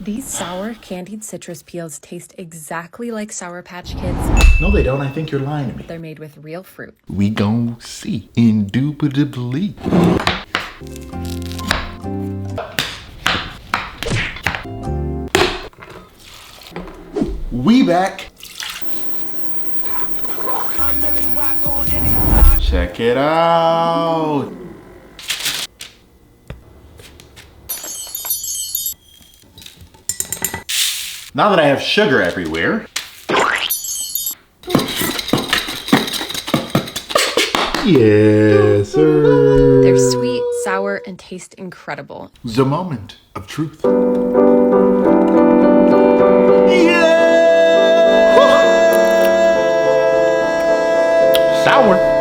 These sour candied citrus peels taste exactly like Sour Patch Kids, No, they don't. I think you're lying to me. but they're made with real fruit. We gon' see. Indubitably. We back. Check it out. Now that I have sugar everywhere. Yes, sir. They're sweet, sour, and taste incredible. The moment of truth. Sour.